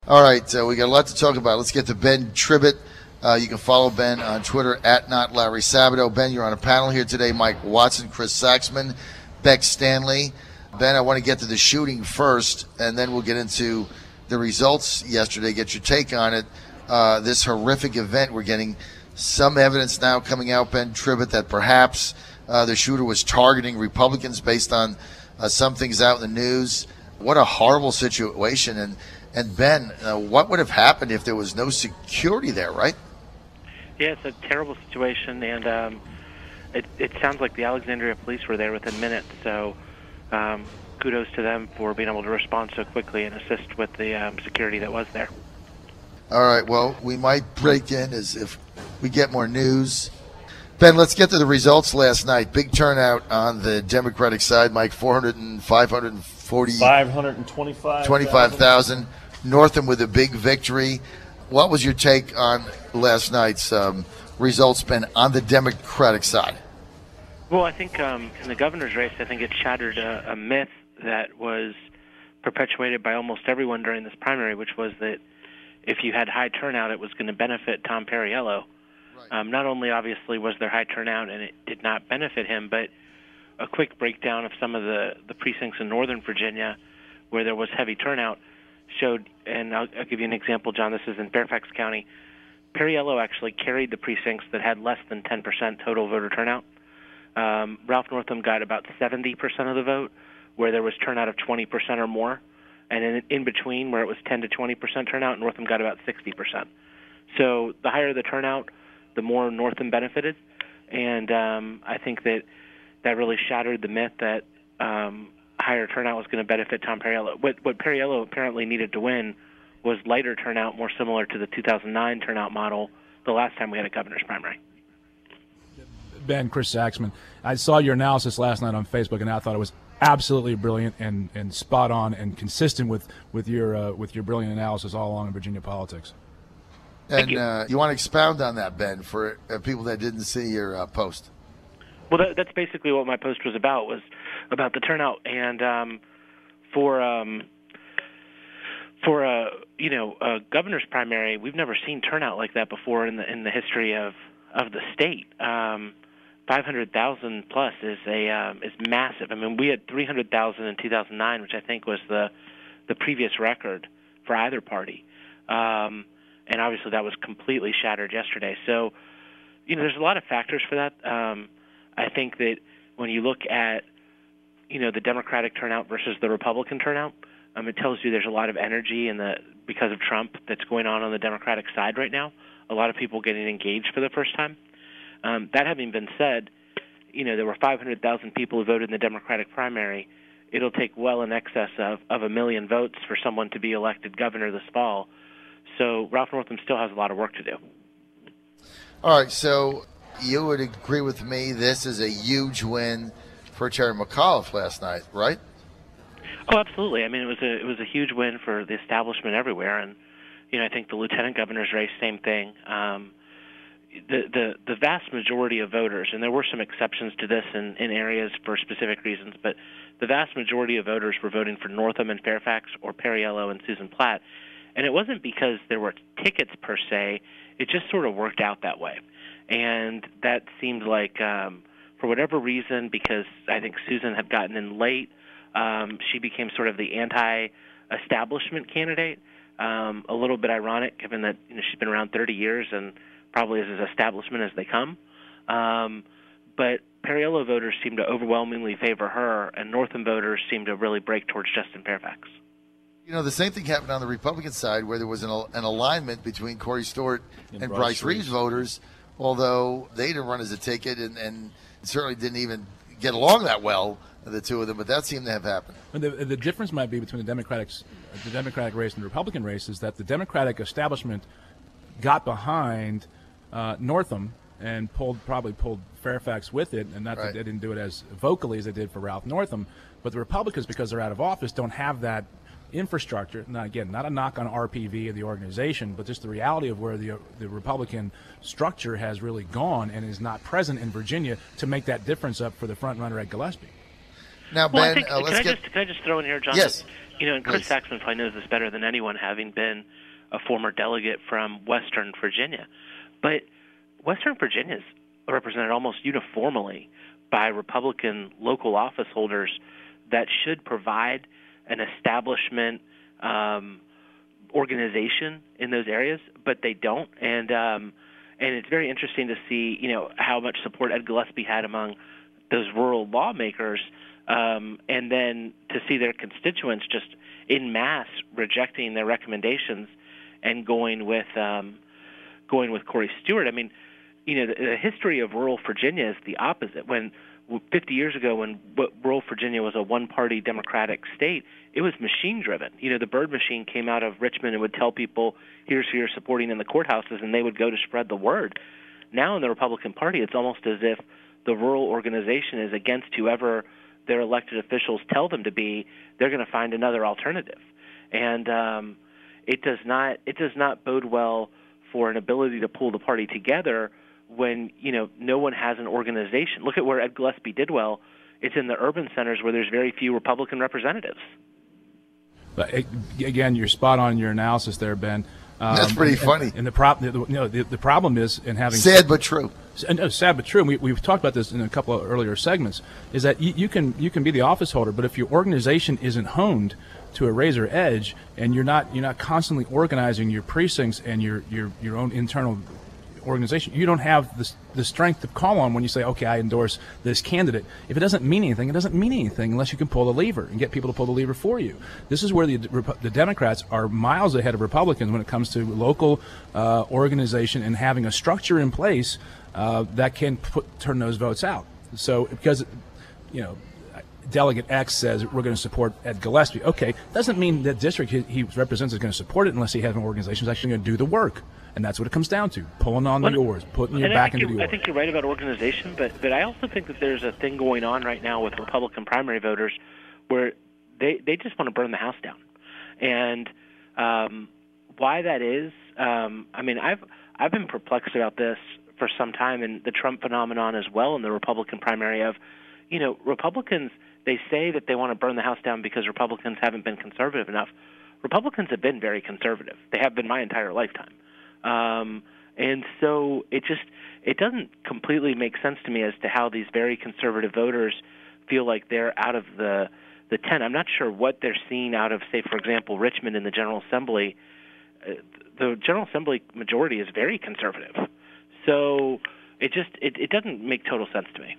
All right, we got a lot to talk about. Let's get to Ben Tribbett. You can follow Ben on Twitter at @NotLarrySabato. Ben, you're on a panel here today. Mike Watson, Chris Saxman, Beck Stanley. Ben, I want to get to the shooting first, and then we'll get into the results yesterday, get your take on it. This horrific event, we're getting some evidence now coming out, Ben Tribbett, that perhaps the shooter was targeting Republicans based on some things out in the news. What a horrible situation. And Ben, what would have happened if there was no security there, right? Yeah, it's a terrible situation, and it sounds like the Alexandria police were there within minutes, so kudos to them for being able to respond so quickly and assist with the security that was there. All right, well, we might break in as if we get more news. Ben, let's get to the results last night. Big turnout on the Democratic side, Mike, 525,000. Northam with a big victory. What was your take on last night's results, Ben, on the Democratic side? Well, I think in the governor's race, I think it shattered a myth that was perpetuated by almost everyone during this primary, which was that if you had high turnout, it was going to benefit Tom Perriello. Right. Not only, obviously, was there high turnout and it did not benefit him, but a quick breakdown of some of the precincts in Northern Virginia where there was heavy turnout showed, and I'll give you an example, John, this is in Fairfax County. Perriello actually carried the precincts that had less than 10% total voter turnout. Ralph Northam got about 70% of the vote, where there was turnout of 20% or more. And in between, where it was 10 to 20% turnout, Northam got about 60%. So the higher the turnout, the more Northam benefited. And I think that really shattered the myth that higher turnout was going to benefit Tom Perriello. What Perriello apparently needed to win was lighter turnout, more similar to the 2009 turnout model the last time we had a governor's primary. Ben, Chris Saxman, I saw your analysis last night on Facebook, and I thought it was absolutely brilliant and spot on and consistent with your brilliant analysis all along in Virginia politics. And you want to expound on that, Ben, for people that didn't see your post? Well, that's basically what my post was about the turnout, and for a governor's primary, we've never seen turnout like that before in the history of the state. 500,000 plus is massive. I mean, we had 300,000 in 2009, which I think was the previous record for either party, and obviously that was completely shattered yesterday. So, there's a lot of factors for that. I think that when you look at, the Democratic turnout versus the Republican turnout, it tells you there's a lot of energy because of Trump that's going on the Democratic side right now. A lot of people getting engaged for the first time. That having been said, there were 500,000 people who voted in the Democratic primary. It'll take well in excess of 1 million votes for someone to be elected governor this fall. So Ralph Northam still has a lot of work to do. All right, so you would agree with me this is a huge win for Terry McAuliffe last night, right? Oh, absolutely. I mean, it was a huge win for the establishment everywhere, and I think the lieutenant governor's race, same thing. The vast majority of voters, and there were some exceptions to this in areas for specific reasons, but the vast majority of voters were voting for Northam and Fairfax or Perriello and Susan Platt. And it wasn't because there were tickets per se. It just sort of worked out that way. And that seemed like, for whatever reason, because I think Susan had gotten in late, she became sort of the anti-establishment candidate. A little bit ironic, given that she's been around 30 years and probably is as establishment as they come. But Perriello voters seem to overwhelmingly favor her, and Northam voters seem to really break towards Justin Fairfax. The same thing happened on the Republican side, where there was an alignment between Corey Stewart and Bryce Reeves voters, although they didn't run as a ticket and certainly didn't even get along that well, the two of them, but that seemed to have happened. And the difference might be between the Democratic race and the Republican race is that the Democratic establishment got behind Northam and probably pulled Fairfax with it, and not that they didn't do it as vocally as they did for Ralph Northam, but the Republicans, because they're out of office, don't have that infrastructure. Now, again, not a knock on RPV of the organization, but just the reality of where the Republican structure has really gone and is not present in Virginia to make that difference up for the front runner at Gillespie. Now, well, Ben, can I just throw in here, John? Yes. And Chris Saxman probably knows this better than anyone, having been a former delegate from Western Virginia. But Western Virginia is represented almost uniformly by Republican local office holders that should provide an establishment organization in those areas, but they don't. And it's very interesting to see, how much support Ed Gillespie had among those rural lawmakers, and then to see their constituents just in mass rejecting their recommendations and going with Corey Stewart. I mean, the history of rural Virginia is the opposite. When 50 years ago, when rural Virginia was a one-party Democratic state, it was machine-driven. The Bird machine came out of Richmond and would tell people, here's who you're supporting in the courthouses, and they would go to spread the word. Now in the Republican Party, it's almost as if the rural organization is against whoever their elected officials tell them to be. They're going to find another alternative. And it does not bode well for an ability to pull the party together when, no one has an organization. Look at where Ed Gillespie did well. It's in the urban centers where there's very few Republican representatives. But again, you're spot on in your analysis there, Ben. That's pretty funny. And the problem is in having sad but true. Sad but true. And we've talked about this in a couple of earlier segments. Is that you can be the office holder, but if your organization isn't honed to a razor edge, and you're not constantly organizing your precincts and your own internal organization, you don't have the strength to call on when you say, okay, I endorse this candidate. If it doesn't mean anything, it doesn't mean anything unless you can pull the lever and get people to pull the lever for you. This is where the Democrats are miles ahead of Republicans when it comes to local organization and having a structure in place that can turn those votes out. So because Delegate X says we're going to support Ed Gillespie. Okay, doesn't mean that district he represents is going to support it unless he has an organization that's actually going to do the work. And that's what it comes down to, pulling on the oars, putting your back into the oars. I think you're right about organization, but I also think that there's a thing going on right now with Republican primary voters where they just want to burn the house down. And why that is, I've been perplexed about this for some time, and the Trump phenomenon as well in the Republican primary of, Republicans, they say that they want to burn the house down because Republicans haven't been conservative enough. Republicans have been very conservative. They have been my entire lifetime. And so it doesn't completely make sense to me as to how these very conservative voters feel like they're out of the tent. I'm not sure what they're seeing out of, say, for example, Richmond in the General Assembly. The General Assembly majority is very conservative. So it doesn't make total sense to me.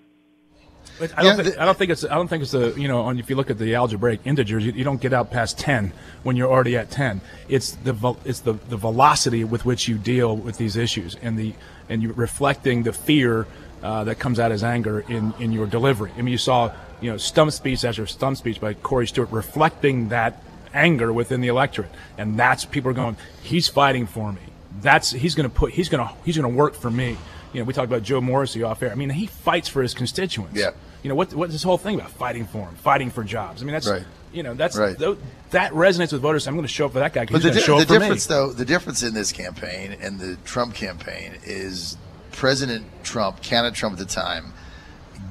I don't think it's if you look at the algebraic integers, you don't get out past 10 when you're already at 10. It's the velocity with which you deal with these issues and you reflecting the fear that comes out as anger in your delivery. I mean, you saw stump speech after stump speech by Corey Stewart reflecting that anger within the electorate, and that's people are going, he's fighting for me. He's going to work for me. We talked about Joe Morrissey off air. I mean, he fights for his constituents. Yeah. What's this whole thing about fighting for them, fighting for jobs? I mean, that's right. That's right. That resonates with voters. I'm going to show up for that guy because he's going to show up for me. The difference in this campaign and the Trump campaign is President Trump, candidate Trump at the time,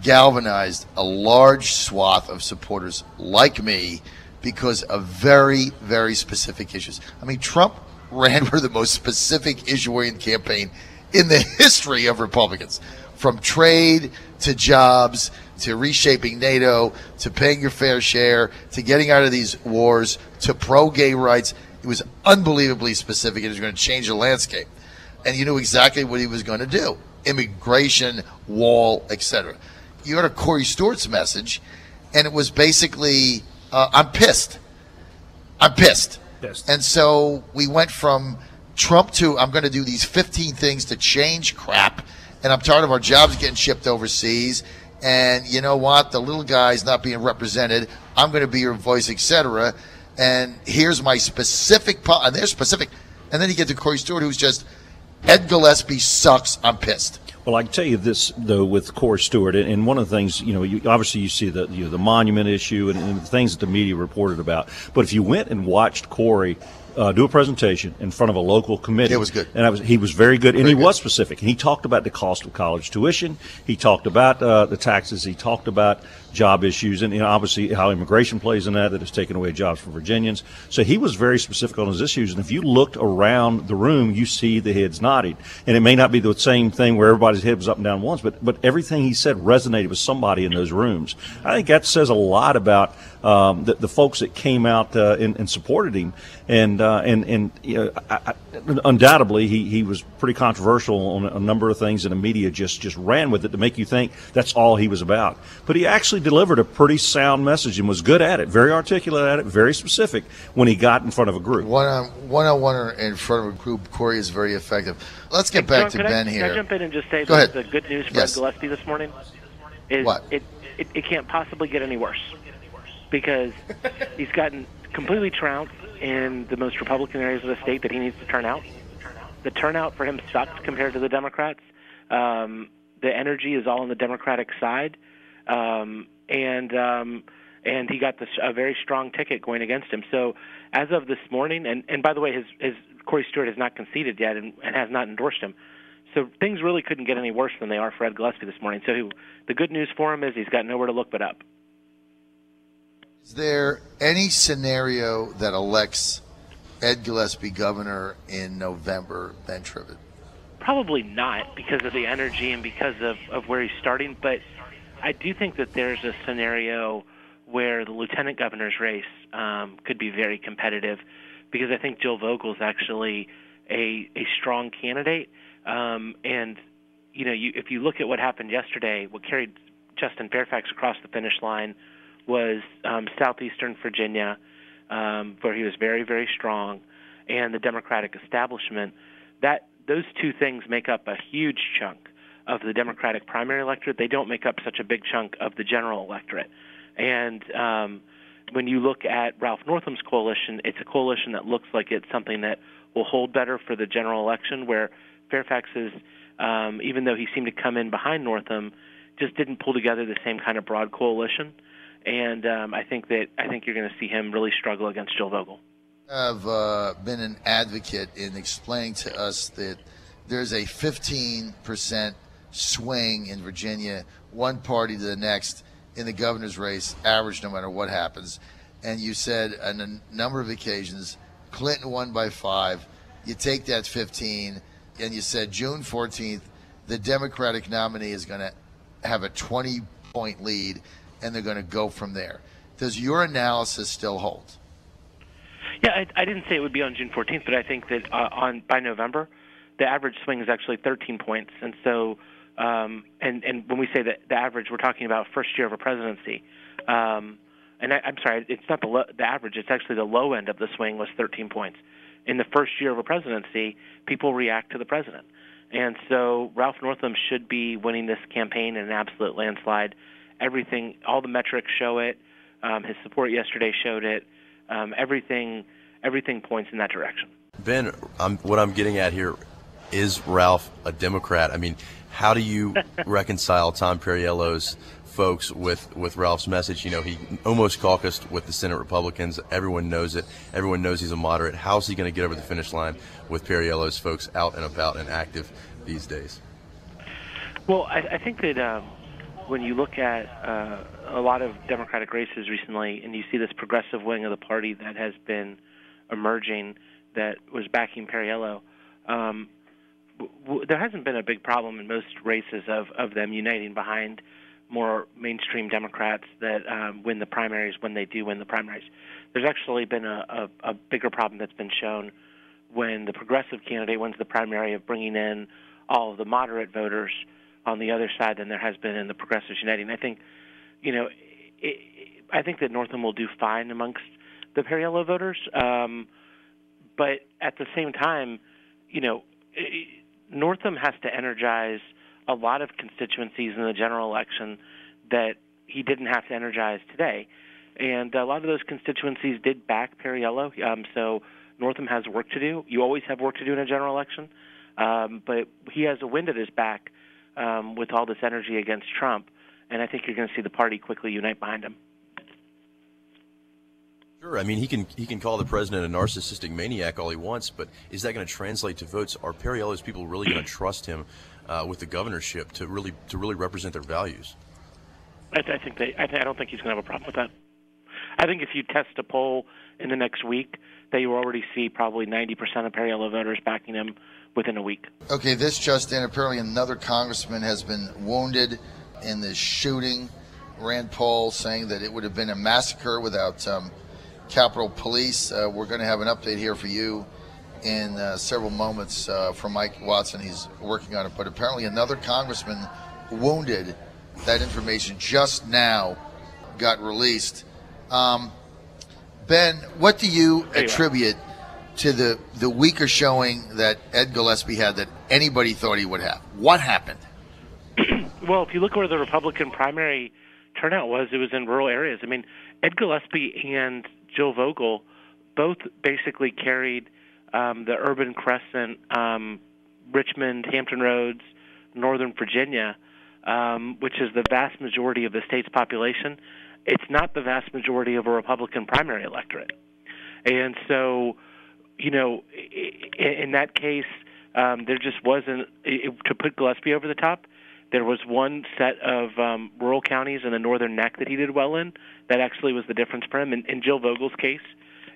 galvanized a large swath of supporters like me because of very, very specific issues. I mean, Trump ran for the most specific issue-oriented campaign in the history of Republicans, from trade to jobs to reshaping NATO to paying your fair share to getting out of these wars to pro-gay rights. It was unbelievably specific. It was going to change the landscape. And you knew exactly what he was going to do. Immigration, wall, etc. You heard Corey Stewart's message, and it was basically, I'm pissed. I'm pissed. And so we went from Trump to, I'm going to do these 15 things to change crap, and I'm tired of our jobs getting shipped overseas, and you know what, the little guy's not being represented, I'm going to be your voice, etc. And here's my specific, and they're specific. And then you get to Corey Stewart, who's just, Ed Gillespie sucks, I'm pissed. Well, I can tell you this, though, with Corey Stewart, and one of the things, obviously you see the monument issue and the things that the media reported about. But if you went and watched Corey do a presentation in front of a local committee. It was good. And he was very good, and he was specific. And he talked about the cost of college tuition. He talked about the taxes. He talked about job issues, and obviously how immigration plays in that it's taken away jobs from Virginians. So he was very specific on his issues. And if you looked around the room, you see the heads nodding. And it may not be the same thing where everybody's head was up and down once, but everything he said resonated with somebody in those rooms. I think that says a lot about the folks that came out and supported him. And undoubtedly, he was pretty controversial on a number of things, and the media just ran with it to make you think that's all he was about. But he actually delivered a pretty sound message and was good at it, very articulate at it, very specific when he got in front of a group. One-on-one or in front of a group, Corey is very effective. Let's get back to Ben here. Can I jump in and just say that the good news for Ed Gillespie this morning is it can't possibly get any worse, because he's gotten completely trounced in the most Republican areas of the state that he needs to turn out. The turnout for him sucked compared to the Democrats. The energy is all on the Democratic side, and he got a very strong ticket going against him. So as of this morning, and by the way, his Corey Stewart has not conceded yet and has not endorsed him. So things really couldn't get any worse than they are for Ed Gillespie this morning. So the good news for him is he's got nowhere to look but up. Is there any scenario that elects Ed Gillespie governor in November, Ben Tribbett? Probably not, because of the energy and because of where he's starting. But I do think that there's a scenario where the lieutenant governor's race could be very competitive, because I think Jill Vogel is actually a strong candidate. And, if you look at what happened yesterday, what carried Justin Fairfax across the finish line was southeastern Virginia, where he was very, very strong, and the Democratic establishment. Those two things make up a huge chunk of the Democratic primary electorate. They don't make up such a big chunk of the general electorate. And when you look at Ralph Northam's coalition, it's a coalition that looks like it's something that will hold better for the general election, where Fairfax is, even though he seemed to come in behind Northam, just didn't pull together the same kind of broad coalition. And I think you're going to see him really struggle against Jill Vogel. I've been an advocate in explaining to us that there's a 15% swing in Virginia, one party to the next in the governor's race, average no matter what happens. And you said on a number of occasions, Clinton won by 5. You take that 15, and you said June 14th, the Democratic nominee is going to have a 20-point lead, and they're going to go from there. Does your analysis still hold? Yeah, I didn't say it would be on June 14th, but I think that by November, the average swing is actually 13 points. And so, and when we say that the average, we're talking about first year of a presidency. And I'm sorry, it's not the average. It's actually the low end of the swing was 13 points. In the first year of a presidency, people react to the president. And so Ralph Northam should be winning this campaign in an absolute landslide. Everything, all the metrics show it. His support yesterday showed it. Everything points in that direction. Ben, what I'm getting at here, is Ralph a Democrat? I mean, how do you reconcile Tom Perriello's folks with Ralph's message? You know, he almost caucused with the Senate Republicans. Everyone knows it. Everyone knows he's a moderate. How's he going to get over the finish line with Perriello's folks out and about and active these days? Well, I think that when you look at a lot of Democratic races recently, and you see this progressive wing of the party that has been emerging that was backing Perriello, there hasn't been a big problem in most races of them uniting behind more mainstream Democrats that win the primaries when they do win the primaries. There's actually been a bigger problem that's been shown when the progressive candidate wins the primary of bringing in all of the moderate voters on the other side than there has been in the progressives uniting. I think, I think that Northam will do fine amongst the Perriello voters, but at the same time, Northam has to energize a lot of constituencies in the general election that he didn't have to energize today. And a lot of those constituencies did back Perriello, so Northam has work to do. You always have work to do in a general election, but he has a wind at his back with all this energy against Trump, and I think you're going to see the party quickly unite behind him. Sure. I mean, he can call the president a narcissistic maniac all he wants, but is that going to translate to votes? Are Perriello's people really going to trust him with the governorship to really represent their values? I don't think he's going to have a problem with that. I think if you test a poll in the next week, that you will already see probably 90% of Perriello voters backing him within a week. Okay, this just in. Apparently another congressman has been wounded in this shooting. Rand Paul saying that it would have been a massacre without Capitol Police. We're going to have an update here for you in several moments from Mike Watson. He's working on it. But apparently another congressman wounded. That information just now got released. Ben, what do you attribute to the weaker showing that Ed Gillespie had that anybody thought he would have? What happened? Well, if you look where the Republican primary turnout was, it was in rural areas. I mean, Ed Gillespie and Jill Vogel both basically carried the urban crescent, Richmond, Hampton Roads, Northern Virginia, which is the vast majority of the state's population. It's not the vast majority of a Republican primary electorate. And so, you know, in that case, there just wasn't, to put Gillespie over the top, there was one set of rural counties in the northern neck that he did well in. That actually was the difference for him. In Jill Vogel's case,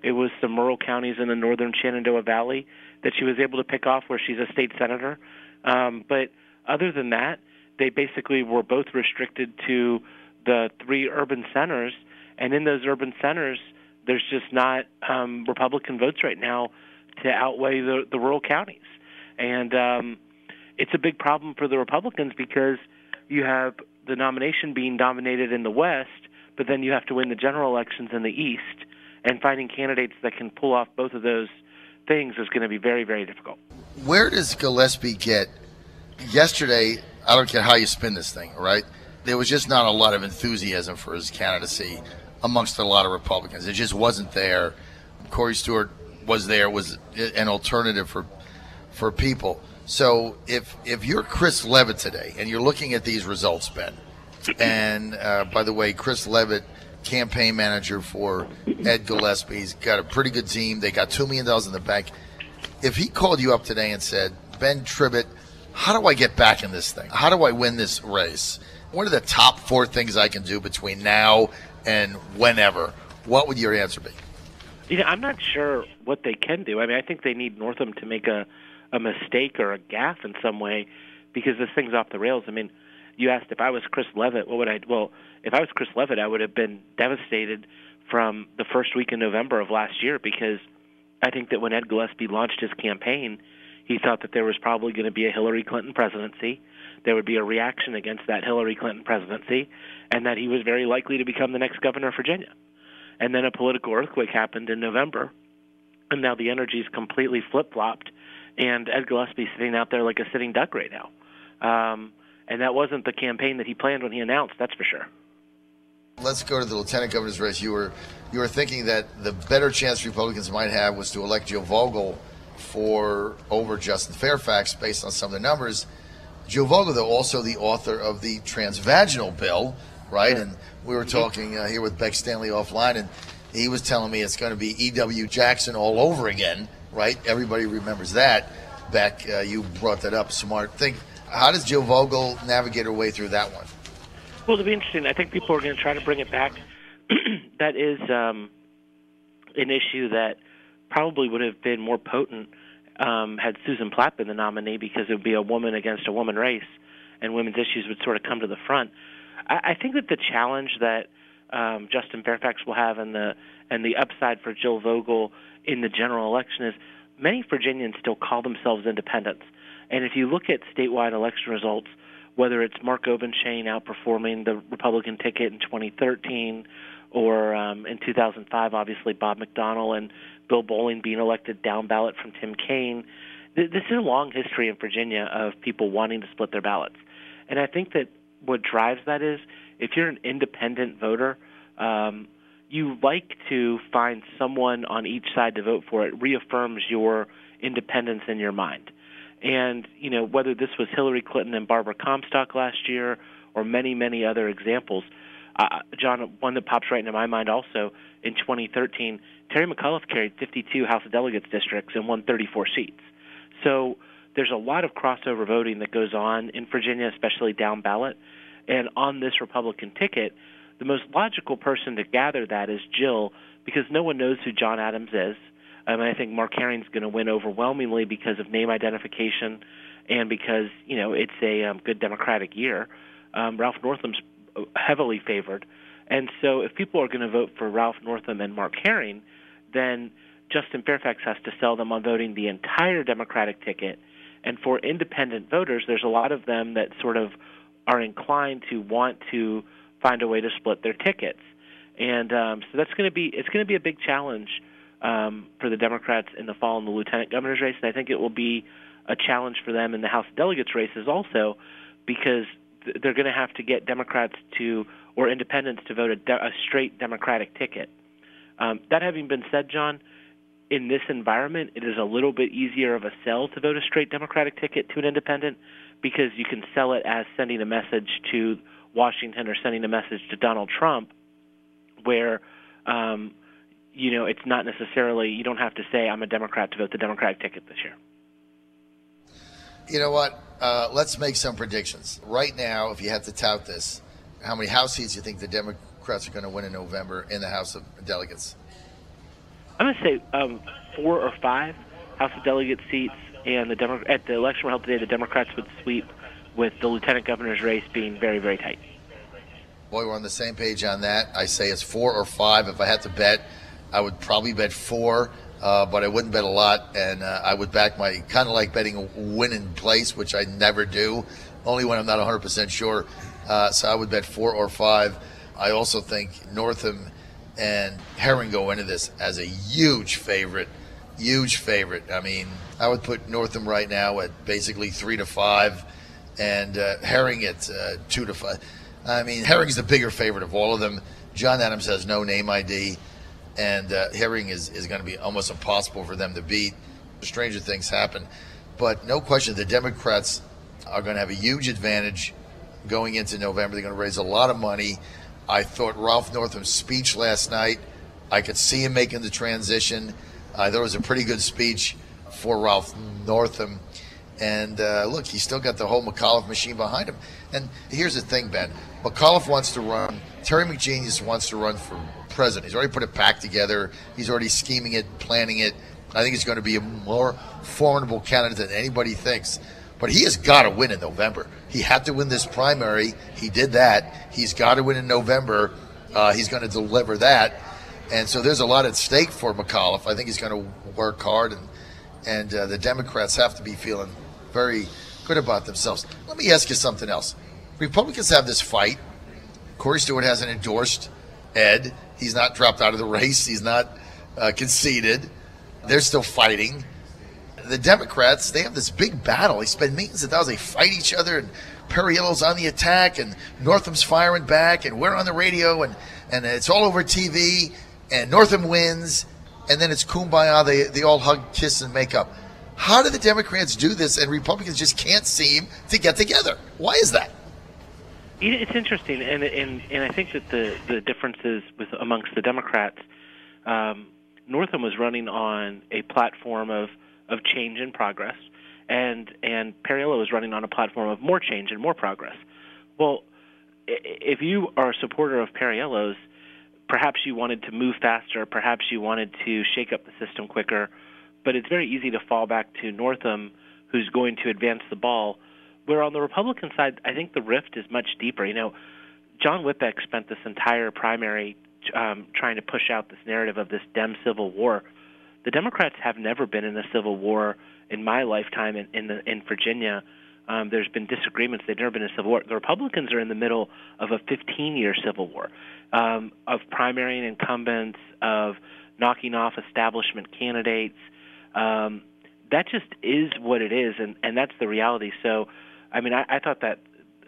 it was some rural counties in the northern Shenandoah Valley that she was able to pick off where she's a state senator. But other than that, they basically were both restricted to the three urban centers. And in those urban centers, there's just not Republican votes right now to outweigh the rural counties. And it's a big problem for the Republicans because you have the nomination being dominated in the West, but then you have to win the general elections in the East. And finding candidates that can pull off both of those things is going to be very, very difficult. Where does Gillespie get? Yesterday, I don't care how you spin this thing, right? There was just not a lot of enthusiasm for his candidacy amongst a lot of Republicans. It just wasn't there. Corey Stewart was there, was an alternative for people. So if you're Chris Levitt today and you're looking at these results, Ben, and by the way, Chris Levitt, campaign manager for Ed Gillespie, he's got a pretty good team. They got $2 million in the bank. If he called you up today and said, Ben Tribbett, how do I get back in this thing? How do I win this race? What are the top 4 things I can do between now and whenever? What would your answer be? You know, I'm not sure what they can do. I mean, I think they need Northam to make a mistake or a gaffe in some way because this thing's off the rails. I mean, you asked if I was Chris Levitt, what would I? Well, if I was Chris Levitt, I would have been devastated from the first week in November of last year because I think that when Ed Gillespie launched his campaign, he thought that there was probably going to be a Hillary Clinton presidency. There would be a reaction against that Hillary Clinton presidency, and that he was very likely to become the next governor of Virginia. And then a political earthquake happened in November, and now the energy's completely flip-flopped, and Ed Gillespie's sitting out there like a sitting duck right now. And that wasn't the campaign that he planned when he announced, that's for sure. Let's go to the lieutenant governor's race. You were thinking that the better chance Republicans might have was to elect Joe Vogel over Justin Fairfax based on some of the numbers. Joe Vogel, though, also the author of the transvaginal bill, right? And we were talking here with Beck Stanley offline, and he was telling me it's going to be E.W. Jackson all over again, right? Everybody remembers that. Beck, you brought that up. Smart thing. How does Joe Vogel navigate her way through that one? Well, it'll be interesting. I think people are going to try to bring it back. That is an issue that probably would have been more potent had Susan Platt been the nominee because it would be a woman against a woman race, and women's issues would sort of come to the front. I think that the challenge that Justin Fairfax will have and the upside for Jill Vogel in the general election is many Virginians still call themselves independents. And if you look at statewide election results, whether it's Mark Obenshain outperforming the Republican ticket in 2013 or in 2005, obviously Bob McDonnell and Bill Bolling being elected down ballot from Tim Kaine, this is a long history in Virginia of people wanting to split their ballots. And I think that what drives that is if you're an independent voter, you like to find someone on each side to vote for. It reaffirms your independence in your mind. And, you know, whether this was Hillary Clinton and Barbara Comstock last year or many, many other examples, John, one that pops right into my mind also, in 2013, Terry McAuliffe carried 52 House of Delegates districts and won 34 seats. So there's a lot of crossover voting that goes on in Virginia, especially down ballot. And on this Republican ticket, the most logical person to gather that is Jill, because no one knows who John Adams is. I think Mark Herring's going to win overwhelmingly because of name identification and because, it's a good Democratic year. Ralph Northam's heavily favored. And so if people are going to vote for Ralph Northam and Mark Herring, then Justin Fairfax has to sell them on voting the entire Democratic ticket. And for independent voters, there's a lot of them that sort of are inclined to want to find a way to split their tickets. And so it's going to be a big challenge for the Democrats in the fall in the lieutenant governor's race. And I think it will be a challenge for them in the House of Delegates races also, because they're going to have to get Democrats or independents to vote a straight Democratic ticket. That having been said, John, in this environment, it is a little bit easier of a sell to vote a straight Democratic ticket to an independent, because you can sell it as sending a message to Washington or sending a message to Donald Trump, where it's not necessarily, you don't have to say I'm a Democrat to vote the Democratic ticket this year. You know what? Let's make some predictions. Right now, if you had to tout this, how many House seats do you think the Democrats are going to win in November in the House of Delegates? I'm going to say 4 or 5 House of Delegate seats, and at the election held today, the Democrats would sweep, with the lieutenant governor's race being very, very tight. Boy, we're on the same page on that. I say it's 4 or 5. If I had to bet, I would probably bet 4, but I wouldn't bet a lot, and I would back my kind of like betting a win in place, which I never do, only when I'm not 100% sure. So I would bet 4 or 5. I also think Northam and Herring go into this as a huge favorite. I mean, I would put Northam right now at basically 3-5, and Herring at 2-5. I mean, Herring's the bigger favorite of all of them. John Adams has no name ID, and Herring is going to be almost impossible for them to beat. Stranger things happen. But no question, the Democrats are going to have a huge advantage going into November. They're going to raise a lot of money. I thought Ralph Northam's speech last night, I could see him making the transition. I thought it was a pretty good speech for Ralph Northam. And look, he's still got the whole McAuliffe machine behind him. And here's the thing, Ben. McAuliffe wants to run. Terry McGenius wants to run for president. He's already put a pack together. He's already scheming it, planning it. I think he's going to be a more formidable candidate than anybody thinks. But he has got to win in November. He had to win this primary. He did that. He's got to win in November. He's going to deliver that. And so there's a lot at stake for McAuliffe. I think he's going to work hard, and the Democrats have to be feeling very good about themselves. Let me ask you something else. Republicans have this fight. Corey Stewart hasn't endorsed Ed. He's not dropped out of the race. He's not conceded. They're still fighting. The Democrats, they have this big battle. They spend millions of dollars. They fight each other, and Perriello's on the attack, and Northam's firing back, and we're on the radio, and it's all over TV, and Northam wins, and then it's kumbaya. They all hug, kiss, and make up. How do the Democrats do this, and Republicans just can't seem to get together? Why is that? It's interesting, and I think that the differences amongst the Democrats, Northam was running on a platform of change and progress, and Perriello was running on a platform of more change and more progress. Well, if you are a supporter of Perriello's, perhaps you wanted to move faster, perhaps you wanted to shake up the system quicker, but it's very easy to fall back to Northam, who's going to advance the ball, where on the Republican side, I think the rift is much deeper. John Whitbeck spent this entire primary trying to push out this narrative of this Dem Civil War. The Democrats have never been in a civil war in my lifetime in Virginia. There's been disagreements. They've never been in a civil war. The Republicans are in the middle of a 15-year civil war, of primarying incumbents, of knocking off establishment candidates. That just is what it is, and that's the reality. So, I mean, I thought that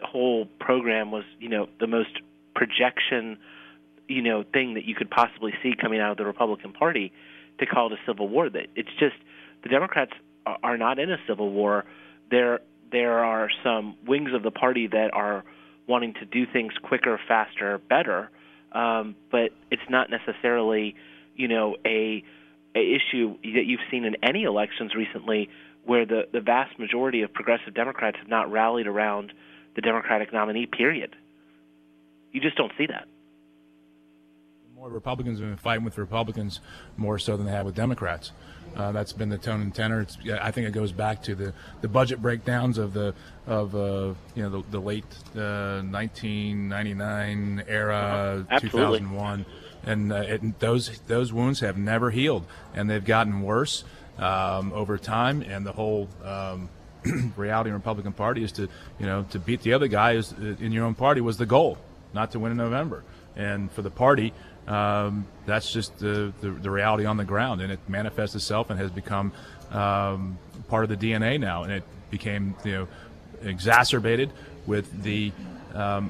whole program was, the most projection, thing that you could possibly see coming out of the Republican Party, to call it a civil war. That it's just the Democrats are not in a civil war. There are some wings of the party that are wanting to do things quicker, faster, better, but it's not necessarily, a issue that you've seen in any elections recently where the vast majority of progressive Democrats have not rallied around the Democratic nominee, period. You just don't see that. More Republicans have been fighting with Republicans more so than they have with Democrats. That's been the tone and tenor. I think it goes back to the budget breakdowns of the late 1999 era, 2001, and those wounds have never healed, and they've gotten worse over time. And the whole reality in the Republican Party is to beat the other guy in your own party was the goal, not to win in November. And for the party, that's just the reality on the ground, and it manifests itself and has become part of the DNA now. And it became exacerbated with the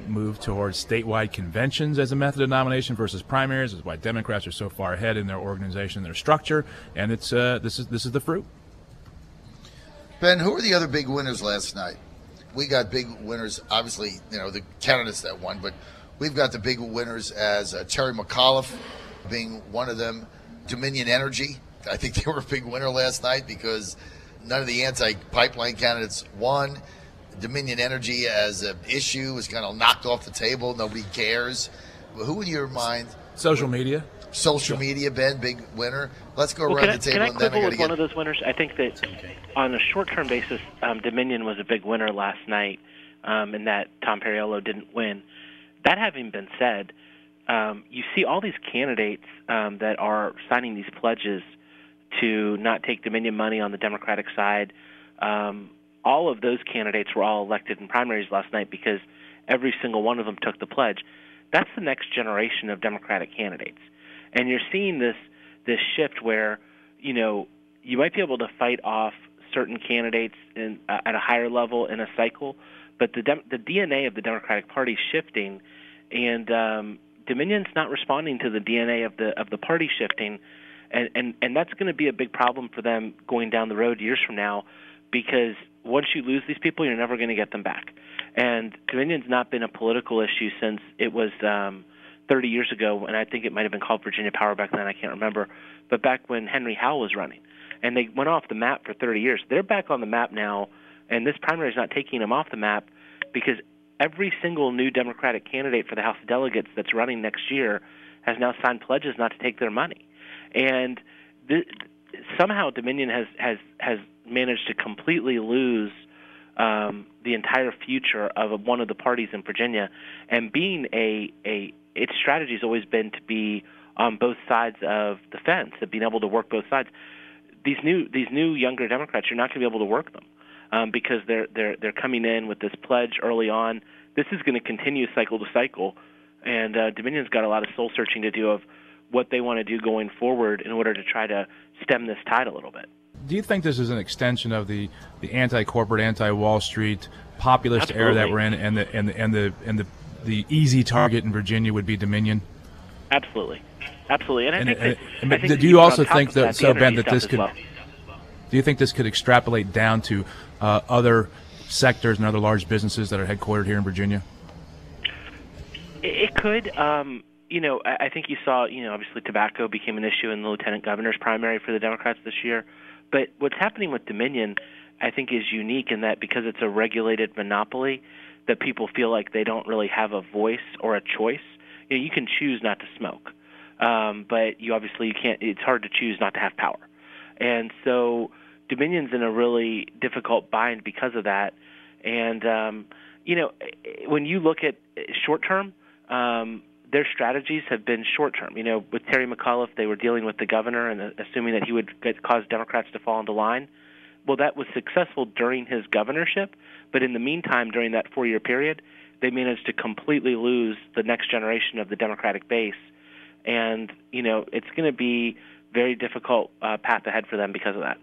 move towards statewide conventions as a method of nomination versus primaries. That's why Democrats are so far ahead in their organization, their structure, and it's this is the fruit. Ben, who were the other big winners last night? We got big winners, obviously, the candidates that won, but we've got the big winners as Terry McAuliffe being one of them. Dominion Energy, I think they were a big winner last night because none of the anti-pipeline candidates won. Dominion Energy as an issue was kind of knocked off the table. Nobody cares. Who in your mind? Social media. Social media, Ben, big winner. Let's go around the table. Can I quibble with one of those winners? I think that on a short-term basis, Dominion was a big winner last night, and that Tom Perriello didn't win. That having been said, you see all these candidates that are signing these pledges to not take Dominion money on the Democratic side. All of those candidates were all elected in primaries last night because every single one of them took the pledge. That's the next generation of Democratic candidates. And you're seeing this shift where, you might be able to fight off certain candidates at a higher level in a cycle, but the DNA of the Democratic Party is shifting, and Dominion's not responding to the DNA of the party shifting, and that's going to be a big problem for them going down the road years from now, because once you lose these people, you're never going to get them back. And Dominion's not been a political issue since it was 30 years ago, and I think it might have been called Virginia Power back then, I can't remember, but back when Henry Howell was running. And they went off the map for 30 years. They're back on the map now, and this primary is not taking them off the map because every single new Democratic candidate for the House of Delegates that's running next year has now signed pledges not to take their money. And somehow Dominion has managed to completely lose the entire future of one of the parties in Virginia, and being its strategy has always been to be on both sides of the fence, of being able to work both sides. These new younger Democrats, you're not going to be able to work them because they're coming in with this pledge early on. This is going to continue cycle to cycle, and Dominion's got a lot of soul searching to do of what they want to do going forward in order to try to stem this tide a little bit. Do you think this is an extension of the anti-corporate, anti-Wall Street populist era that we're in, and the easy target in Virginia would be Dominion? Absolutely. And I think do you also think that, so Ben, that this could? Well. Do you think this could extrapolate down to other sectors and other large businesses that are headquartered here in Virginia? It could. I think you saw, obviously tobacco became an issue in the lieutenant governor's primary for the Democrats this year. But what's happening with Dominion, I think, is unique in that because it's a regulated monopoly, that people feel like they don't really have a voice or a choice. You can choose not to smoke, but you can't. It's hard to choose not to have power. And so Dominion's in a really difficult bind because of that. And, when you look at short-term, their strategies have been short-term. With Terry McAuliffe, they were dealing with the governor and assuming that he would cause Democrats to fall into line. Well, that was successful during his governorship, but in the meantime, during that 4-year period, they managed to completely lose the next generation of the Democratic base. And, it's going to be very difficult path ahead for them because of that.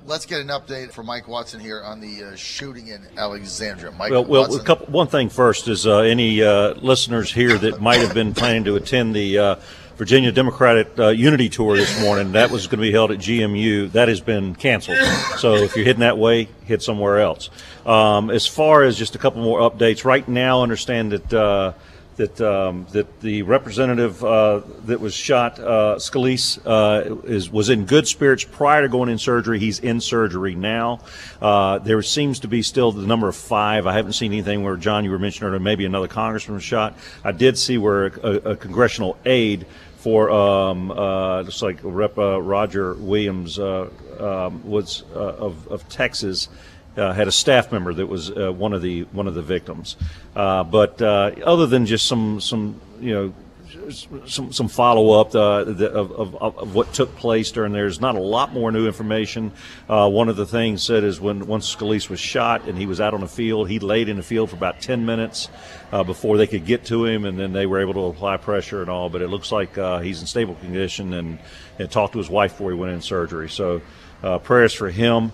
Let's get an update from Mike Watson here on the shooting in Alexandria. Mike Watson. One thing first is any listeners here that might have been planning to attend the Virginia Democratic Unity Tour this morning. That was going to be held at GMU. That has been canceled. So if you're heading that way, head somewhere else. As far as just a couple more updates, right now, understand that the representative that was shot, Scalise, was in good spirits prior to going in surgery. He's in surgery now. There seems to be still the number of 5. I haven't seen anything where, John, you were mentioning earlier, maybe another congressman was shot. I did see where a congressional aide for just like Rep. Roger Williams was of Texas. Had a staff member that was one of the victims, but other than just some follow up of what took place during there's not a lot more new information. One of the things said is once Scalise was shot and he was out on the field, he laid in the field for about 10 minutes before they could get to him, and then they were able to apply pressure and all. But it looks like he's in stable condition and talked to his wife before he went in surgery. So prayers for him.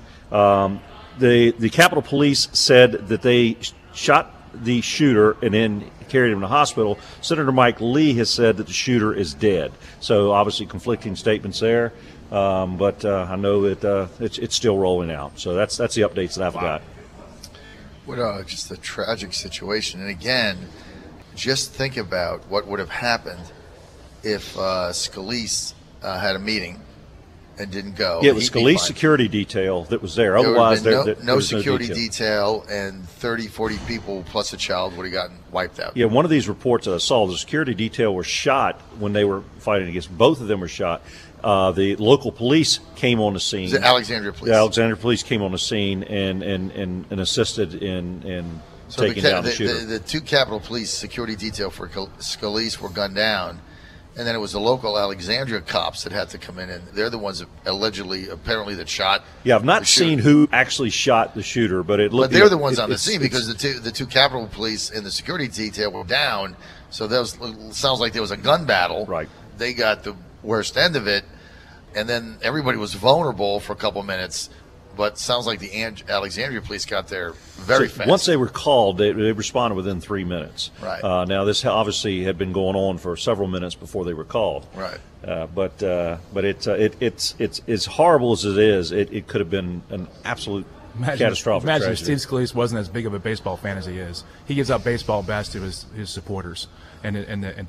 The Capitol Police said that they shot the shooter and then carried him to the hospital. Senator Mike Lee has said that the shooter is dead. So obviously conflicting statements there, but I know that it's still rolling out. So that's the updates that I've got. What just a tragic situation. And again, just think about what would have happened if Scalise had a meeting and didn't go. Yeah, it was Scalise security detail that was there. Otherwise, no security detail, and 30, 40 people plus a child would have gotten wiped out. Yeah, one of these reports that I saw, the security detail were shot when they were fighting against. Both of them were shot. The local police came on the scene. The Alexandria Police. The Alexandria Police came on the scene and assisted in taking down the shooter. The 2 Capitol Police security detail for Scalise were gunned down. And then it was the local Alexandria cops that had to come in, and they're the ones that apparently that shot. Yeah, I've not seen who actually shot the shooter, but it looked. But they're the ones on the scene because the two Capitol Police and the security detail were down. So sounds like there was a gun battle. Right. They got the worst end of it, and then everybody was vulnerable for a couple minutes. But sounds like the Alexandria Police got there very fast. Once they were called, they responded within 3 minutes. Right. Now, this obviously had been going on for several minutes before they were called. Right. But it's as horrible as it is. It could have been an absolute catastrophic tragedy. Imagine Steve Scalise wasn't as big of a baseball fan as he is. He gives out baseball bats to his supporters and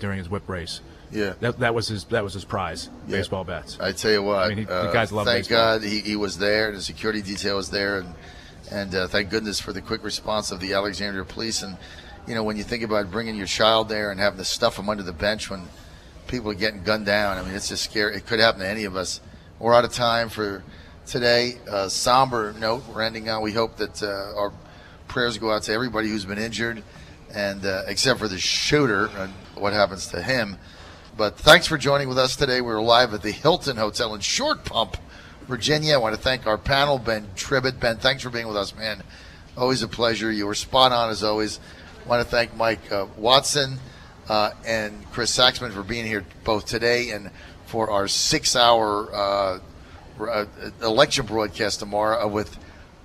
during his whip race. Yeah, that was his prize, baseball bats. I tell you what, I mean, the guys love thank baseball. God he was there. The security detail was there, and thank goodness for the quick response of the Alexandria Police. And when you think about bringing your child there and having to stuff them under the bench when people are getting gunned down, I mean, it's just scary. It could happen to any of us. We're out of time for today. Somber note we're ending on. We hope that our prayers go out to everybody who's been injured, and except for the shooter and what happens to him. But thanks for joining with us today. We're live at the Hilton Hotel in Short Pump, Virginia. I want to thank our panel, Ben Tribbett. Ben, thanks for being with us, man. Always a pleasure. You were spot on as always. I want to thank Mike Watson and Chris Saxman for being here both today and for our 6-hour election broadcast tomorrow.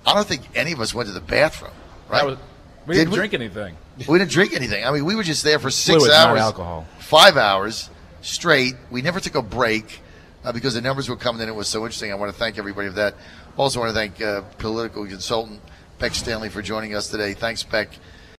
I don't think any of us went to the bathroom, right? We didn't drink anything. We didn't drink anything. I mean, we were just there for 6 Fluids, hours, not alcohol. 5 hours straight. We never took a break because the numbers were coming in. It was so interesting. I want to thank everybody for that. Also want to thank political consultant Beck Stanley for joining us today. Thanks, Beck.